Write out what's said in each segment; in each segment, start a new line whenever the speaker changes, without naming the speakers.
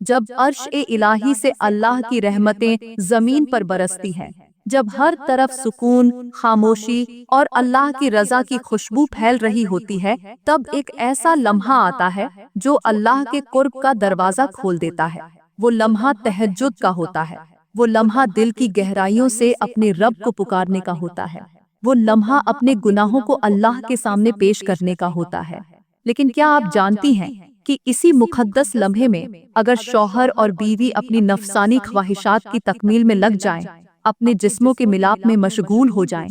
جب عرش الہی سے اللہ کی رحمتیں زمین پر برستی ہیں، جب ہر طرف سکون، خاموشی اور اللہ کی رضا کی خوشبو پھیل رہی ہوتی ہے، تب ایک ایسا لمحہ آتا ہے جو اللہ کے قرب کا دروازہ کھول دیتا ہے۔ وہ لمحہ تہجد کا ہوتا ہے۔ وہ لمحہ دل کی گہرائیوں سے اپنے رب کو پکارنے کا ہوتا ہے۔ وہ لمحہ اپنے گناہوں کو اللہ کے سامنے پیش کرنے کا ہوتا ہے۔ لیکن کیا آپ جانتی ہیں کہ اسی مقدس لمحے میں اگر شوہر اور بیوی اپنی نفسانی خواہشات کی تکمیل میں لگ جائیں، اپنے جسموں کے ملاپ میں مشغول ہو جائیں،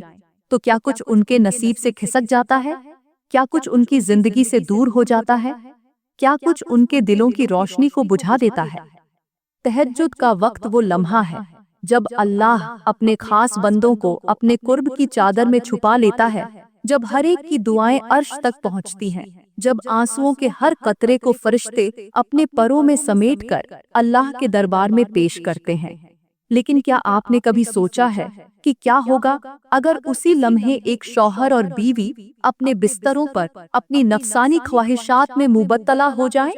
تو کیا کچھ ان کے نصیب سے کھسک جاتا ہے؟ کیا کچھ ان کی زندگی سے دور ہو جاتا ہے؟ کیا کچھ ان کے دلوں کی روشنی کو بجھا دیتا ہے؟ تہجد کا وقت وہ لمحہ ہے جب اللہ اپنے خاص بندوں کو اپنے قرب کی چادر میں چھپا لیتا ہے، جب ہر ایک کی دعائیں عرش تک پہنچتی ہیں، جب آنسوؤں کے ہر قطرے کو فرشتے اپنے پروں میں سمیٹ کر اللہ کے دربار میں پیش کرتے ہیں۔ لیکن کیا آپ نے کبھی سوچا ہے کہ کیا ہوگا اگر اسی لمحے ایک شوہر اور بیوی اپنے بستروں پر اپنی نفسانی خواہشات میں مبتلا ہو جائیں؟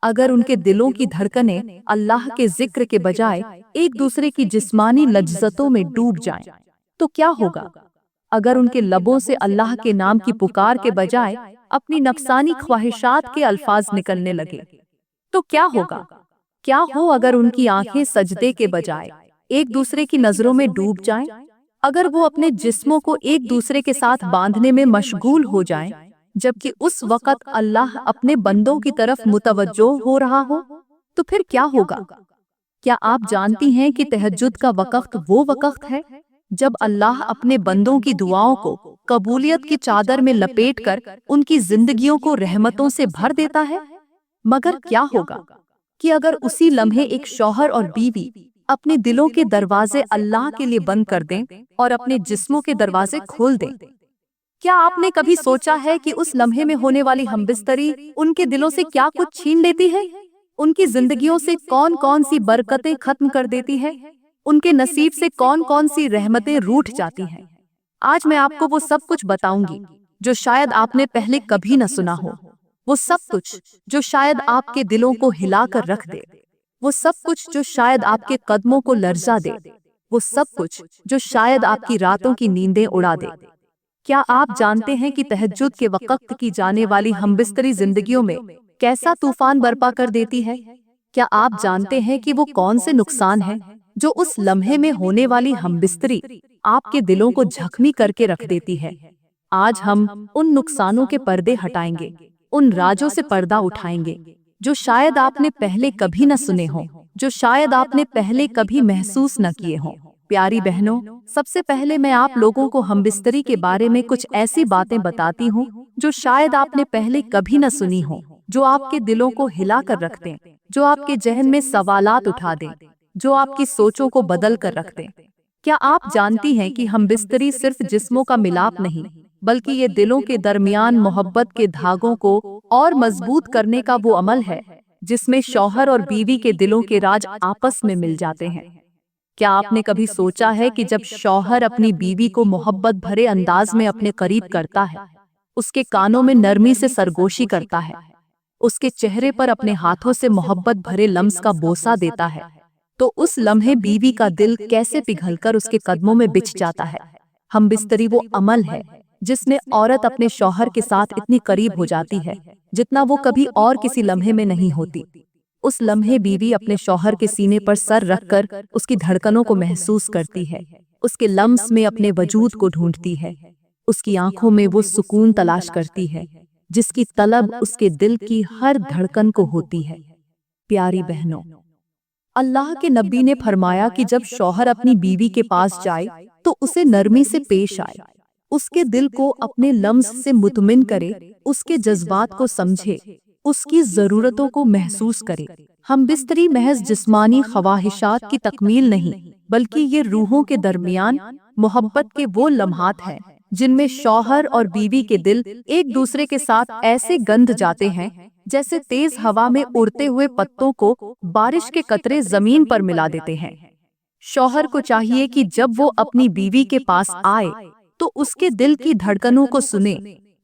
اگر ان کے دلوں کی دھڑکنیں اللہ کے ذکر کے بجائے ایک دوسرے کی جسمانی لذتوں میں ڈوب جائیں، تو کیا ہوگا؟ اگر ان کے لبوں سے اللہ کے نام کی پکار کے بجائے اپنی نفسانی خواہشات کے الفاظ نکلنے لگے، تو کیا ہوگا؟ کیا ہو اگر ان کی آنکھیں سجدے کے بجائے ایک دوسرے کی نظروں میں ڈوب جائیں؟ اگر وہ اپنے جسموں کو ایک دوسرے کے ساتھ باندھنے میں مشغول ہو جائیں، جبکہ اس وقت اللہ اپنے بندوں کی طرف متوجہ ہو رہا ہو، تو پھر کیا ہوگا؟ کیا آپ جانتی ہیں کہ تہجد کا وقت وہ وقت ہے جب اللہ اپنے بندوں کی دعاؤں کو قبولیت کی چادر میں لپیٹ کر ان کی زندگیوں کو رحمتوں سے بھر دیتا ہے؟ مگر کیا ہوگا کہ اگر اسی لمحے ایک شوہر اور بیوی اپنے دلوں کے دروازے اللہ کے لیے بند کر دیں اور اپنے جسموں کے دروازے کھول دیں؟ کیا آپ نے کبھی سوچا ہے کہ اس لمحے میں ہونے والی ہمبستری ان کے دلوں سے کیا کچھ چھین لیتی ہے؟ ان کی زندگیوں سے کون کون سی برکتیں ختم کر دیتی ہے؟ ان کے نصیب سے کون کون سی رحمتیں روٹھ جاتی ہیں؟ آج میں آپ کو وہ سب کچھ بتاؤں گی جو شاید آپ نے پہلے کبھی نہ سنا ہو، وہ سب کچھ جو شاید آپ کے دلوں کو ہلا کر رکھ دے، وہ سب کچھ جو شاید آپ کے قدموں کو لرزا دے، وہ سب کچھ جو شاید آپ کی راتوں کی نیندیں اڑا دے۔ کیا آپ جانتے ہیں کہ تہجد کے وقت کی جانے والی ہمبستری زندگیوں میں کیسا طوفان برپا کر دیتی ہے؟ کیا آپ جانتے ہیں کہ وہ کون سے نقصان ہیں جو اس لمحے میں ہونے والی ہمبستری آپ کے دلوں کو زخمی کر کے رکھ دیتی ہے؟ آج ہم ان نقصانوں کے پردے ہٹائیں گے، ان راجوں سے پردہ اٹھائیں گے جو شاید آپ نے پہلے کبھی نہ سنے ہوں، جو شاید آپ نے پہلے کبھی محسوس نہ کیے ہوں۔ پیاری بہنوں، سب سے پہلے میں آپ لوگوں کو ہمبستری کے بارے میں کچھ ایسی باتیں بتاتی ہوں جو شاید آپ نے پہلے کبھی نہ سنی ہوں، جو آپ کے دلوں کو ہلا کر رکھ دیں، جو آپ کے ذہن میں سوالات اٹھا دیں، جو آپ کی سوچوں کو بدل کر رکھ دیں۔ کیا آپ جانتی ہیں کہ ہمبستری صرف جسموں کا ملاپ نہیں، بلکہ یہ دلوں کے درمیان محبت کے دھاگوں کو اور مضبوط کرنے کا وہ عمل ہے جس میں شوہر اور بیوی کے دلوں کے راز آپس میں مل جاتے ہیں؟ کیا آپ نے کبھی سوچا ہے کہ جب شوہر اپنی بیوی کو محبت بھرے انداز میں اپنے قریب کرتا ہے، اس کے کانوں میں نرمی سے سرگوشی کرتا ہے، اس کے چہرے پر اپنے ہاتھوں سے محبت بھرے لمس کا بوسہ دیتا ہے، تو اس لمحے بیوی کا دل کیسے پگھل کر اس کے قدموں میں بچھ جاتا ہے؟ ہمبستری وہ عمل ہے جس میں عورت اپنے شوہر کے ساتھ اتنی قریب ہو جاتی ہے جتنا وہ کبھی اور کسی لمحے میں نہیں ہوتی۔ اس لمحے بیوی اپنے شوہر کے سینے پر سر رکھ کر اس کی دھڑکنوں کو محسوس کرتی ہے، اس کے لمس میں اپنے وجود کو ڈھونڈتی ہے، اس کی آنکھوں میں وہ سکون تلاش کرتی ہے جس کی طلب اس کے دل کی ہر دھڑکن کو ہوتی ہے۔ پیاری بہنوں، اللہ کے نبی نے فرمایا کہ جب شوہر اپنی بیوی کے پاس جائے تو اسے نرمی سے پیش آئے، اس کے دل کو اپنے لمس سے مطمئن کرے، اس کے جذبات کو سمجھے، اس کی ضرورتوں کو محسوس کرے۔ ہمبستری محض جسمانی خواہشات کی تکمیل نہیں، بلکہ یہ روحوں کے درمیان محبت کے وہ لمحات ہیں جن میں شوہر اور بیوی کے دل ایک دوسرے کے ساتھ ایسے گندھ جاتے ہیں جیسے تیز ہوا میں اڑتے ہوئے پتوں کو بارش کے قطرے زمین پر ملا دیتے ہیں۔ شوہر کو چاہیے کہ جب وہ اپنی بیوی کے پاس آئے تو اس کے دل کی دھڑکنوں کو سنے،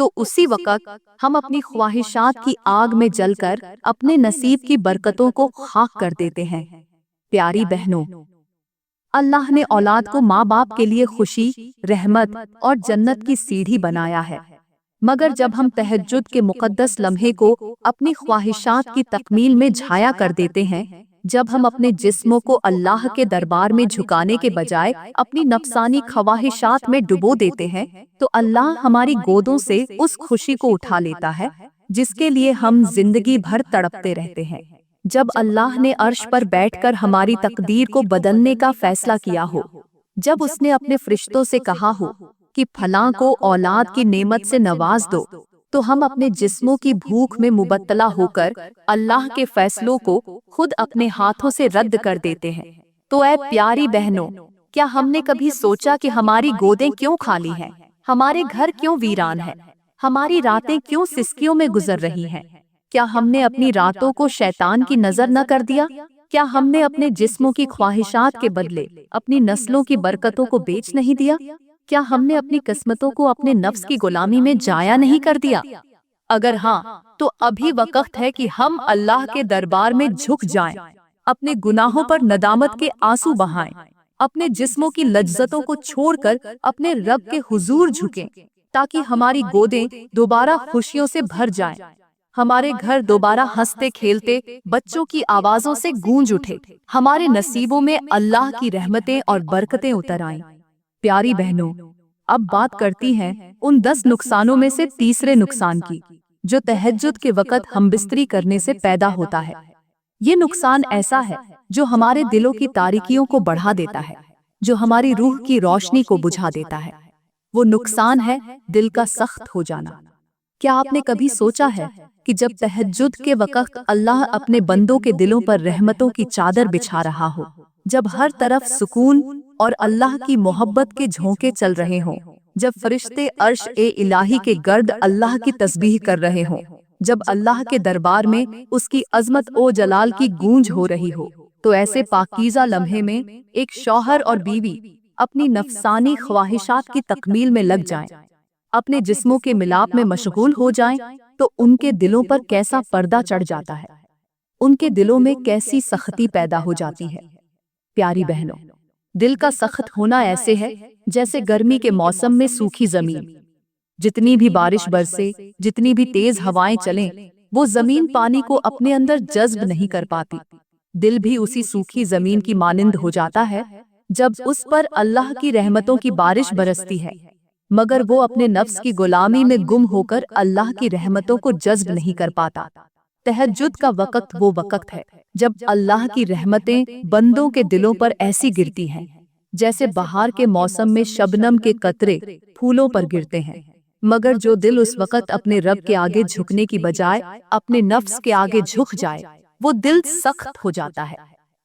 تو اسی وقت ہم اپنی خواہشات کی آگ میں جل کر اپنے نصیب کی برکتوں کو خاک کر دیتے ہیں۔ پیاری بہنوں، اللہ نے اولاد کو ماں باپ کے لیے خوشی، رحمت اور جنت کی سیڑھی بنایا ہے، مگر جب ہم تہجد کے مقدس لمحے کو اپنی خواہشات کی تکمیل میں ضائع کر دیتے ہیں، جب ہم اپنے جسموں کو اللہ کے دربار میں جھکانے کے بجائے اپنی نفسانی خواہشات میں ڈبو دیتے ہیں، تو اللہ ہماری گودوں سے اس خوشی کو اٹھا لیتا ہے جس کے لیے ہم زندگی بھر تڑپتے رہتے ہیں۔ جب اللہ نے عرش پر بیٹھ کر ہماری تقدیر کو بدلنے کا فیصلہ کیا ہو، جب اس نے اپنے فرشتوں سے کہا ہو کہ فلاں کو اولاد کی نعمت سے نواز دو، تو ہم اپنے جسموں کی بھوک میں مبتلا ہو کر اللہ کے فیصلوں کو خود اپنے ہاتھوں سے رد کر دیتے ہیں۔ تو اے پیاری بہنوں، کیا ہم نے کبھی سوچا کہ ہماری گودیں کیوں خالی ہیں، ہمارے گھر کیوں ویران ہیں، ہماری راتیں کیوں سسکیوں میں گزر رہی ہیں؟ کیا ہم نے اپنی راتوں کو شیطان کی نظر نہ کر دیا؟ کیا ہم نے اپنے جسموں کی خواہشات کے بدلے اپنی نسلوں کی برکتوں کو بیچ نہیں دیا؟ کیا ہم نے اپنی قسمتوں کو اپنے نفس کی غلامی میں ضائع نہیں کر دیا؟ اگر ہاں، تو ابھی وقت ہے کہ ہم اللہ کے دربار میں جھک جائیں، اپنے گناہوں پر ندامت کے آنسو بہائیں، اپنے جسموں کی لذتوں کو چھوڑ کر اپنے رب کے حضور جھکیں، تاکہ ہماری گودیں دوبارہ خوشیوں سے بھر جائیں، ہمارے گھر دوبارہ ہنستے کھیلتے بچوں کی آوازوں سے گونج اٹھے، ہمارے نصیبوں میں اللہ کی رحمتیں اور برکتیں اتر آئیں۔ پیاری بہنوں، اب بات کرتی ہیں ان 10 نقصانوں میں سے تیسرے نقصان کی، جو تہجد کے وقت ہم بستری کرنے سے پیدا ہوتا ہے۔ یہ نقصان ایسا ہے جو ہمارے دلوں کی تاریکیوں کو بڑھا دیتا ہے، جو ہماری روح کی روشنی کو بجھا دیتا ہے۔ وہ نقصان ہے دل کا سخت ہو جانا۔ کیا آپ نے کبھی سوچا ہے کہ جب تہجد کے وقت اللہ اپنے بندوں کے دلوں پر رحمتوں کی چادر بچھا رہا ہو، جب ہر طرف سکون اور اللہ کی محبت کے جھونکے چل رہے ہوں، جب فرشتے عرش الہی کے گرد اللہ کی تسبیح کر رہے ہوں، جب اللہ کے دربار میں اس کی عظمت و جلال کی گونج ہو رہی ہو، تو ایسے پاکیزہ لمحے میں ایک شوہر اور بیوی اپنی نفسانی خواہشات کی تکمیل میں لگ جائیں، اپنے جسموں کے ملاپ میں مشغول ہو جائیں، تو ان کے دلوں پر کیسا پردہ چڑھ جاتا ہے، ان کے دلوں میں کیسی سختی پیدا ہو جاتی ہے۔ پیاری بہنوں، دل کا سخت ہونا ایسے ہے جیسے گرمی کے موسم میں سوکھی زمین، جتنی بھی بارش برسے، جتنی بھی تیز ہوائیں چلیں، وہ زمین پانی کو اپنے اندر جذب نہیں کر پاتی۔ دل بھی اسی سوکھی زمین کی مانند ہو جاتا ہے جب اس پر اللہ کی رحمتوں کی بارش برستی ہے، مگر وہ اپنے نفس کی غلامی میں گم ہو کر اللہ کی رحمتوں کو جذب نہیں کر پاتا۔ تہجد کا وقت وہ وقت ہے جب اللہ کی رحمتیں بندوں کے دلوں پر ایسی گرتی ہیں جیسے بہار کے موسم میں شبنم کے قطرے پھولوں پر گرتے ہیں، مگر جو دل اس وقت اپنے رب کے آگے جھکنے کی بجائے اپنے نفس کے آگے جھک جائے، وہ دل سخت ہو جاتا ہے،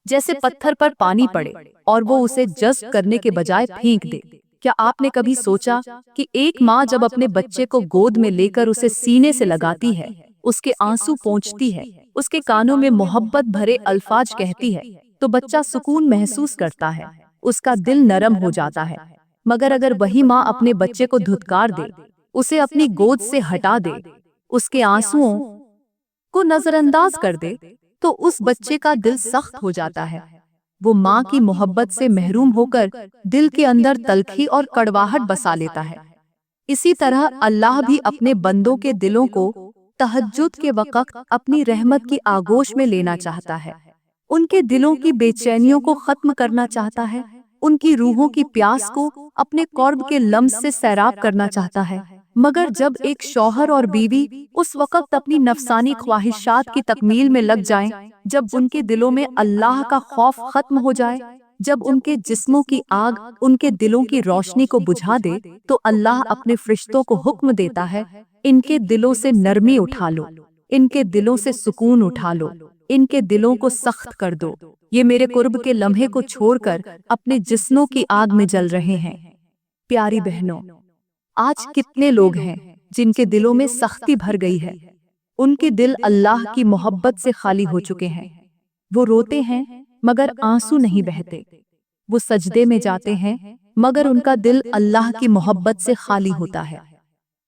جیسے پتھر پر پانی پڑے اور وہ اسے جذب کرنے کے بجائے پھینک دے۔ کیا آپ نے کبھی سوچا کہ ایک ماں جب اپنے بچے کو گود میں لے کر اسے سینے سے لگاتی ہے، اس کے آنسو پونچھتی ہے، اس کے کانوں میں محبت بھرے الفاظ کہتی ہے، تو بچہ سکون محسوس کرتا ہے، اس کا دل نرم ہو جاتا ہے۔ مگر اگر وہی ماں اپنے بچے کو دھتکار دے، اسے اپنی گود سے ہٹا دے، اس کے آنسوؤں کو نظر انداز کر دے، تو اس بچے کا دل سخت ہو جاتا ہے، وہ ماں کی محبت سے محروم ہو کر دل کے اندر تلخی اور کڑواہٹ بسا لیتا ہے۔ اسی طرح اللہ بھی اپنے بندوں کے دلوں کو تہجد کے وقت اپنی رحمت کی آغوش میں لینا چاہتا ہے، ان کے دلوں کی بے چینیوں کو ختم کرنا چاہتا ہے، ان کی روحوں کی پیاس کو اپنے قرب کے لمس سے سیراب کرنا چاہتا ہے۔ مگر جب ایک شوہر اور بیوی اس وقت اپنی نفسانی خواہشات کی تکمیل میں لگ جائیں، جب ان کے دلوں میں اللہ کا خوف ختم ہو جائے، جب ان کے جسموں کی آگ ان کے دلوں کی روشنی کو بجھا دے، تو اللہ اپنے فرشتوں کو حکم دیتا ہے، ان کے دلوں سے نرمی اٹھا لو، ان کے دلوں سے سکون اٹھا لو، ان کے دلوں کو سخت کر دو، یہ میرے قرب کے لمحے کو چھوڑ کر اپنے جسموں کی آگ میں جل رہے ہیں۔ پیاری بہنوں، آج کتنے لوگ ہیں جن کے دلوں میں سختی بھر گئی ہے، ان کے دل اللہ کی محبت سے خالی ہو چکے ہیں، وہ روتے ہیں مگر آنسو نہیں بہتے، وہ سجدے میں جاتے ہیں مگر ان کا دل اللہ کی محبت سے خالی ہوتا ہے،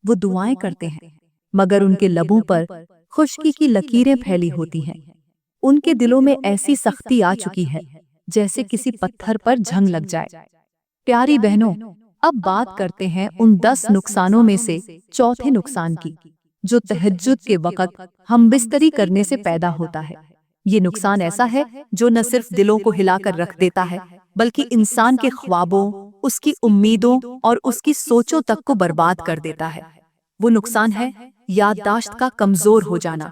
وہ دعائیں کرتے ہیں، مگر ان کے لبوں پر خشکی کی لکیریں پھیلی ہوتی ہیں۔ ان کے دلوں میں ایسی سختی آ چکی ہے جیسے کسی پتھر پر جھنگ لگ جائے۔ پیاری بہنوں، اب بات کرتے ہیں ان 10 نقصانوں میں سے چوتھے نقصان کی، جو تہجد کے وقت ہم بستری کرنے سے پیدا ہوتا ہے۔ یہ نقصان ایسا ہے جو نہ صرف دلوں کو ہلا کر رکھ دیتا ہے، بلکہ انسان کے خوابوں، اس کی امیدوں اور اس کی سوچوں تک کو برباد کر دیتا ہے۔ وہ نقصان ہے یادداشت کا کمزور ہو جانا۔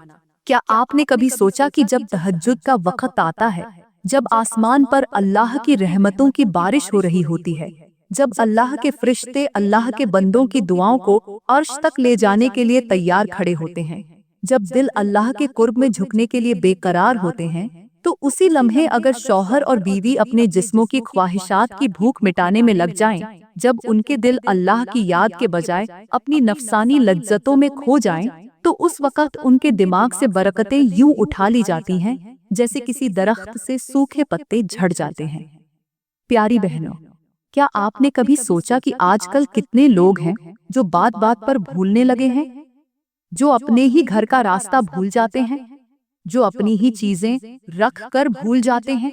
کیا آپ نے کبھی سوچا کہ جب تہجد کا وقت آتا ہے، جب آسمان پر اللہ کی رحمتوں کی بارش ہو رہی ہوتی ہے، جب اللہ کے فرشتے اللہ کے بندوں کی دعاؤں کو عرش تک لے جانے کے لیے تیار کھڑے ہوتے ہیں، جب دل اللہ کے قرب میں جھکنے کے لیے بے قرار ہوتے ہیں، تو اسی لمحے اگر شوہر اور بیوی اپنے جسموں کی خواہشات کی بھوک مٹانے میں لگ جائیں، جب ان کے دل اللہ کی یاد کے بجائے اپنی نفسانی لذتوں میں کھو جائیں، تو اس وقت ان کے دماغ سے برکتیں یوں اٹھا لی جاتی ہیں جیسے کسی درخت سے سوکھے پتے جھڑ جاتے ہیں۔ پیاری بہنوں، کیا آپ نے کبھی سوچا کہ آج کل کتنے لوگ ہیں جو بات بات پر بھولنے لگے ہیں، جو اپنے ہی گھر کا راستہ بھول جاتے ہیں، جو اپنی ہی چیزیں رکھ کر بھول جاتے ہیں،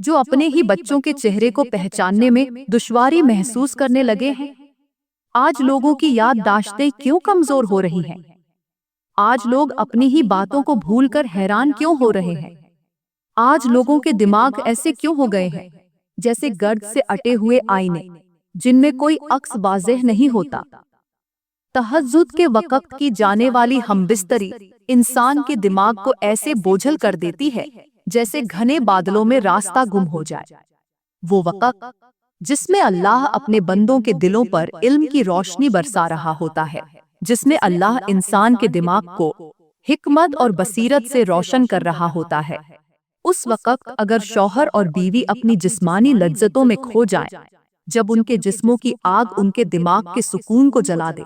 جو اپنے ہی بچوں کے چہرے کو پہچاننے میں دشواری محسوس کرنے لگے ہیں؟ آج لوگوں کی یادداشتیں کیوں کمزور ہو رہی ہیں؟ آج لوگ اپنی ہی باتوں کو بھول کر حیران کیوں ہو رہے ہیں؟ آج لوگوں کے دماغ ایسے کیوں ہو گئے ہیں جیسے گرد سے اٹے ہوئے آئینے، جن میں کوئی عکس واضح نہیں ہوتا؟ تہجد کے وقت کی جانے والی ہم بستری انسان کے دماغ کو ایسے بوجھل کر دیتی ہے جیسے گھنے بادلوں میں راستہ گم ہو جائے۔ وہ وقت جس میں اللہ اپنے بندوں کے دلوں پر علم کی روشنی برسا رہا ہوتا ہے، جس میں اللہ انسان کے دماغ کو حکمت اور بصیرت سے روشن کر رہا ہوتا ہے، اس وقت اگر شوہر اور بیوی اپنی جسمانی لذتوں میں کھو جائیں، جب ان کے جسموں کی آگ ان کے دماغ کے سکون کو جلا دے،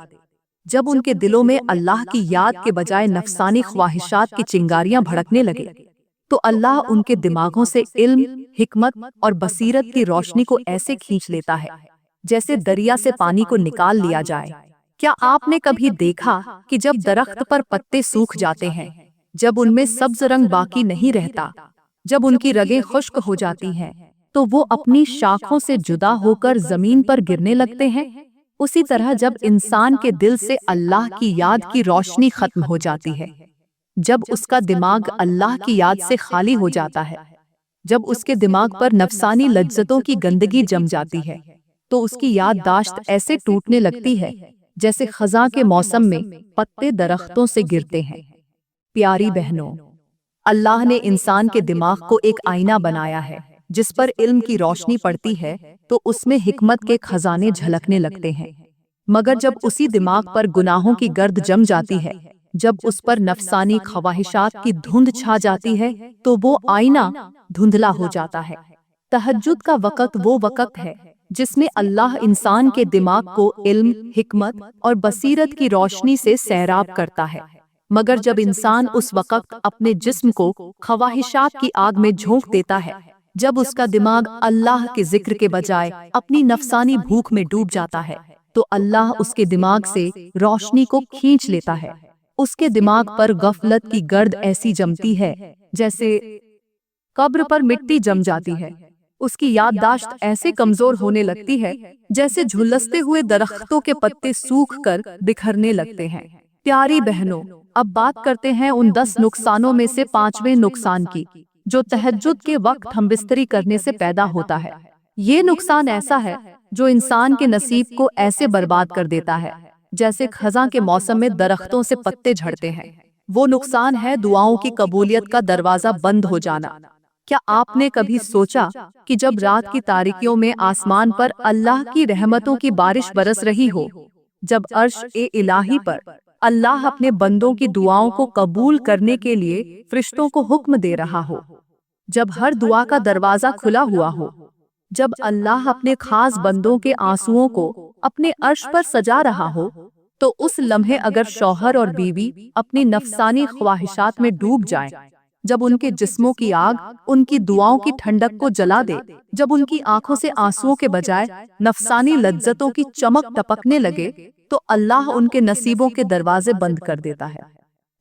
جب ان کے دلوں میں اللہ کی یاد کے بجائے نفسانی خواہشات کی چنگاریاں بھڑکنے لگے، تو اللہ ان کے دماغوں سے علم، حکمت اور بصیرت کی روشنی کو ایسے کھینچ لیتا ہے جیسے دریا سے پانی کو نکال لیا جائے۔ کیا آپ نے کبھی دیکھا کہ جب درخت پر پتے سوکھ جاتے ہیں، جب ان میں سبز رنگ باقی نہیں رہتا، جب ان کی رگیں خشک ہو جاتی ہیں، تو وہ اپنی شاخوں سے جدا ہو کر زمین پر گرنے لگتے ہیں؟ اسی طرح جب انسان کے دل سے اللہ کی یاد کی روشنی ختم ہو جاتی ہے، جب اس کا دماغ اللہ کی یاد سے خالی ہو جاتا ہے، جب اس کے دماغ پر نفسانی لذتوں کی گندگی جم جاتی ہے، تو اس کی یادداشت ایسے ٹوٹنے لگتی ہے جیسے خزاں کے موسم میں پتے درختوں سے گرتے ہیں۔ پیاری بہنوں، اللہ نے انسان کے دماغ کو ایک آئینہ بنایا ہے، جس پر علم کی روشنی پڑتی ہے تو اس میں حکمت کے خزانے جھلکنے لگتے ہیں، مگر جب اسی دماغ پر گناہوں کی گرد جم جاتی ہے، جب اس پر نفسانی خواہشات کی دھند چھا جاتی ہے، تو وہ آئینہ دھندلا ہو جاتا ہے۔ تہجد کا وقت وہ وقت ہے جس میں اللہ انسان کے دماغ کو علم، حکمت اور بصیرت کی روشنی سے سیراب کرتا ہے، مگر جب انسان اس وقت اپنے جسم کو خواہشات کی آگ میں جھونک دیتا ہے، جب اس کا دماغ اللہ کے ذکر کے بجائے اپنی نفسانی بھوک میں ڈوب جاتا ہے، تو اللہ اس کے دماغ سے روشنی کو کھینچ لیتا ہے۔ اس کے دماغ پر غفلت کی گرد ایسی جمتی ہے جیسے قبر پر مٹی جم جاتی ہے۔ اس کی یادداشت ایسے کمزور ہونے لگتی ہے جیسے جھلستے ہوئے درختوں کے پتے سوکھ کر بکھرنے لگتے ہیں۔ پیاری بہنوں، اب بات کرتے ہیں ان 10 نقصانوں میں سے 5ویں نقصان کی، جو تہجد کے وقت ہم بستری کرنے سے پیدا ہوتا ہے۔ یہ نقصان ایسا ہے جو انسان کے نصیب کو ایسے برباد کر دیتا ہے جیسے خزاں کے موسم میں درختوں سے پتے جھڑتے ہیں۔ وہ نقصان ہے دعاؤں کی قبولیت کا دروازہ بند ہو جانا۔ کیا آپ نے کبھی سوچا کہ جب رات کی تاریکیوں میں آسمان پر اللہ کی رحمتوں کی بارش برس رہی ہو، جب عرش الہی پر اللہ اپنے بندوں کی دعاؤں کو قبول کرنے کے لیے فرشتوں کو حکم دے رہا ہو، جب ہر دعا کا دروازہ کھلا ہوا ہو، جب اللہ اپنے خاص بندوں کے آنسوؤں کو اپنے عرش پر سجا رہا ہو، تو اس لمحے اگر شوہر اور بیوی اپنی نفسانی خواہشات میں ڈوب جائیں، جب ان کے جسموں کی آگ ان کی دعاؤں کی ٹھنڈک کو جلا دے، جب ان کی آنکھوں سے آنسوؤں کے بجائے نفسانی لذتوں کی چمک ٹپکنے لگے، تو اللہ ان کے نصیبوں کے دروازے بند کر دیتا ہے۔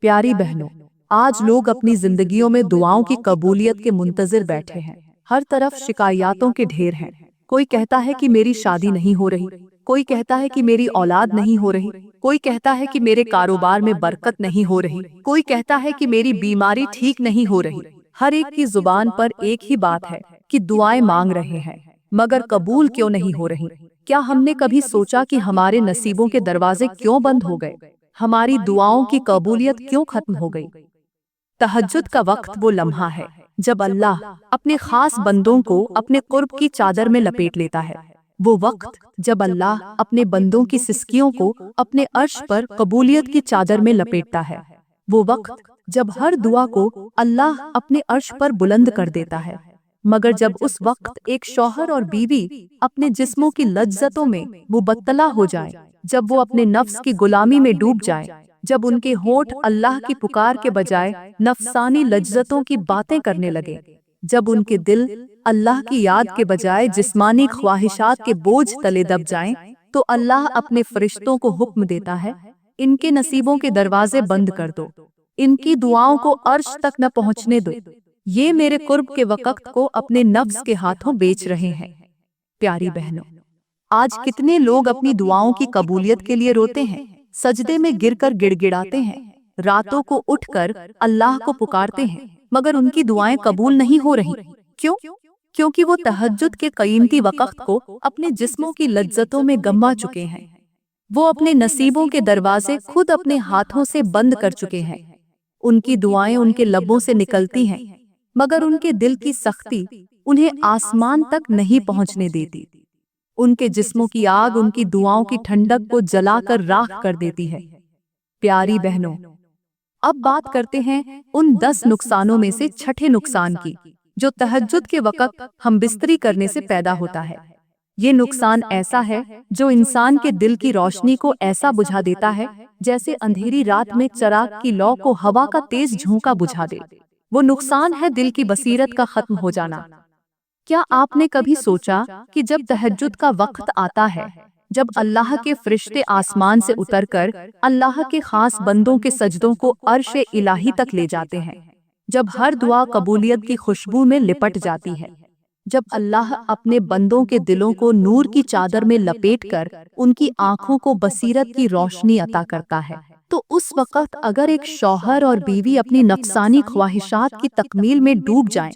پیاری بہنوں، آج لوگ اپنی زندگیوں میں دعاؤں کی قبولیت کے منتظر بیٹھے ہیں۔ ہر طرف شکایاتوں کے ڈھیر ہیں۔ کوئی کہتا ہے کہ میری شادی نہیں ہو رہی، کوئی کہتا ہے کہ میری اولاد نہیں ہو رہی، کوئی کہتا ہے کہ میرے کاروبار میں برکت نہیں ہو رہی، کوئی کہتا ہے کہ میری بیماری ٹھیک نہیں ہو رہی۔ ہر ایک کی زبان پر ایک ہی بات ہے کہ دعائیں مانگ رہے ہیں، مگر قبول کیوں نہیں ہو رہی؟ کیا ہم نے کبھی سوچا کہ ہمارے نصیبوں کے دروازے کیوں بند ہو گئے؟ ہماری دعاؤں کی قبولیت کیوں ختم ہو گئی؟ تہجد کا وقت وہ لمحہ ہے جب اللہ اپنے خاص بندوں کو اپنے قرب کی چادر میں لپیٹ لیتا ہے۔ وہ وقت جب اللہ اپنے بندوں کی سسکیوں کو اپنے عرش پر قبولیت کی چادر میں لپیٹتا ہے۔ وہ وقت جب ہر دعا کو اللہ اپنے عرش پر بلند کر دیتا ہے۔ مگر جب اس وقت ایک شوہر اور بیوی اپنے جسموں کی لذتوں میں مبتلا ہو جائے، جب وہ اپنے نفس کی غلامی میں ڈوب جائے، جب ان کے ہونٹ اللہ کی پکار کے بجائے نفسانی لذتوں کی باتیں کرنے لگے، جب ان کے دل اللہ کی یاد کے بجائے جسمانی خواہشات کے بوجھ تلے دب جائیں، تو اللہ اپنے فرشتوں کو حکم دیتا ہے، ان کے نصیبوں کے دروازے بند کر دو، ان کی دعاؤں کو عرش تک نہ پہنچنے دو، یہ میرے قرب کے وقت کو اپنے نفس کے ہاتھوں بیچ رہے ہیں۔ پیاری بہنوں، آج کتنے لوگ اپنی دعاؤں کی قبولیت کے لیے روتے ہیں، سجدے میں گر کر گڑ گڑاتے ہیں، راتوں کو اٹھ کر اللہ کو پکارتے ہیں، مگر ان کی دعائیں قبول نہیں ہو رہی۔ کیوں؟ کیونکہ وہ تہجد کے قیمتی وقت کو اپنے جسموں کی لذتوں میں گنوا چکے ہیں۔ وہ اپنے نصیبوں کے دروازے خود اپنے ہاتھوں سے بند کر چکے ہیں۔ ان کی دعائیں ان کے لبوں سے نکلتی ہیں، مگر ان کے دل کی سختی انہیں آسمان تک نہیں پہنچنے دیتی۔ ان کے جسموں کی آگ ان کی دعاؤں کی ٹھنڈک کو جلا کر راکھ کر دیتی ہے۔ پیاری بہنوں، اب بات کرتے ہیں ان 10 نقصانوں میں سے چھٹے نقصان کی، جو تہجد کے وقت ہم بستری کرنے سے پیدا ہوتا ہے۔ یہ نقصان ایسا ہے جو انسان کے دل کی روشنی کو ایسا بجھا دیتا ہے جیسے اندھیری رات میں چراغ کی لو کو ہوا کا تیز جھونکا بجھا دے۔ وہ نقصان ہے دل کی بصیرت کا ختم ہو جانا۔ کیا آپ نے کبھی سوچا کہ جب تہجد کا وقت آتا ہے، جب اللہ کے فرشتے آسمان سے اتر کر اللہ کے خاص بندوں کے سجدوں کو عرش الہی تک لے جاتے ہیں، جب ہر دعا قبولیت کی خوشبو میں لپٹ جاتی ہے، جب اللہ اپنے بندوں کے دلوں کو نور کی چادر میں لپیٹ کر ان کی آنکھوں کو بصیرت کی روشنی عطا کرتا ہے، تو اس وقت اگر ایک شوہر اور بیوی اپنی نفسانی خواہشات کی تکمیل میں ڈوب جائیں،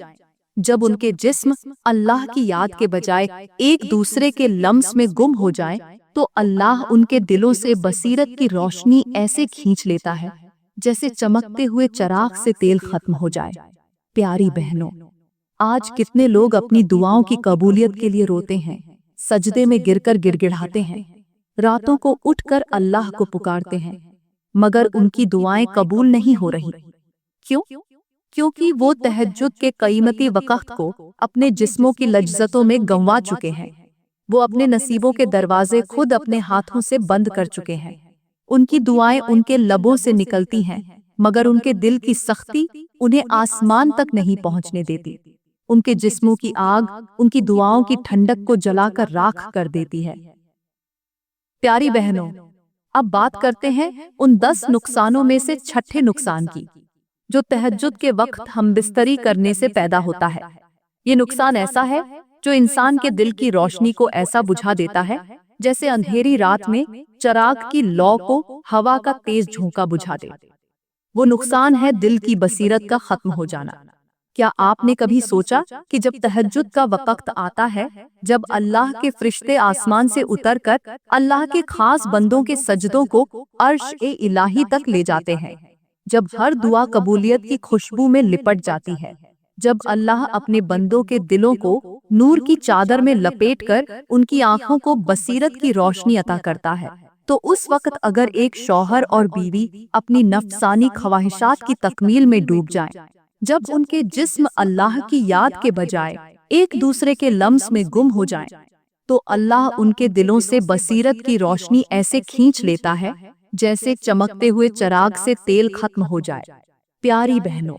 جب ان کے جسم اللہ کی یاد کے بجائے ایک دوسرے کے لمس میں گم ہو جائیں، تو اللہ ان کے دلوں سے بصیرت کی روشنی ایسے کھینچ لیتا ہے جیسے چمکتے ہوئے چراغ سے تیل ختم ہو جائے۔ پیاری بہنوں، آج کتنے لوگ اپنی دعاؤں کی قبولیت کے لیے روتے ہیں، سجدے میں گر کر گڑ گڑاتے ہیں، راتوں کو اٹھ کر اللہ کو پکارتے ہیں، مگر ان کی دعائیں قبول نہیں ہو رہی۔ کیوں؟ کیونکہ وہ تہجد کے قیمتی وقت کو اپنے جسموں کی لذتوں میں گنوا چکے ہیں۔ وہ اپنے نصیبوں کے دروازے خود اپنے ہاتھوں سے بند کر چکے ہیں۔ ان کی دعائیں ان کے لبوں سے نکلتی ہیں، مگر ان کے دل کی سختی انہیں آسمان تک نہیں پہنچنے دیتی۔ ان کے جسموں کی آگ ان کی دعاؤں کی ٹھنڈک کو جلا کر راکھ کر دیتی ہے۔ پیاری بہنوں، اب بات کرتے ہیں ان 10 نقصانوں میں سے چھٹے نقصان کی، جو تہجد کے وقت ہم بستری کرنے سے پیدا ہوتا ہے۔ یہ نقصان ایسا ہے جو انسان کے دل کی روشنی کو ایسا بجھا دیتا ہے جیسے اندھیری رات میں چراغ کی لو کو ہوا کا تیز جھونکا بجھا دے۔ وہ نقصان ہے دل کی بصیرت کا ختم ہو جانا۔ کیا آپ نے کبھی سوچا کہ جب تہجد کا وقت آتا ہے، جب اللہ کے فرشتے آسمان سے اتر کر اللہ کے خاص بندوں کے سجدوں کو عرش الہی تک لے جاتے ہیں، جب ہر دعا قبولیت کی خوشبو میں لپٹ جاتی ہے، جب اللہ اپنے بندوں کے دلوں کو نور کی چادر میں لپیٹ کر ان کی آنکھوں کو بصیرت کی روشنی عطا کرتا ہے، تو اس وقت اگر ایک شوہر اور بیوی اپنی نفسانی خواہشات کی تکمیل میں ڈوب جائیں، جب ان کے جسم اللہ کی یاد کے بجائے ایک دوسرے کے لمس میں گم ہو جائیں، تو اللہ ان کے دلوں سے بصیرت کی روشنی ایسے کھینچ لیتا ہے جیسے چمکتے ہوئے چراغ سے تیل ختم ہو جائے۔ پیاری بہنوں،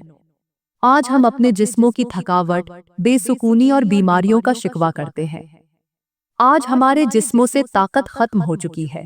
آج ہم اپنے جسموں کی تھکاوٹ، بے سکونی اور بیماریوں کا شکوہ کرتے ہیں۔ آج ہمارے جسموں سے طاقت ختم ہو چکی ہے۔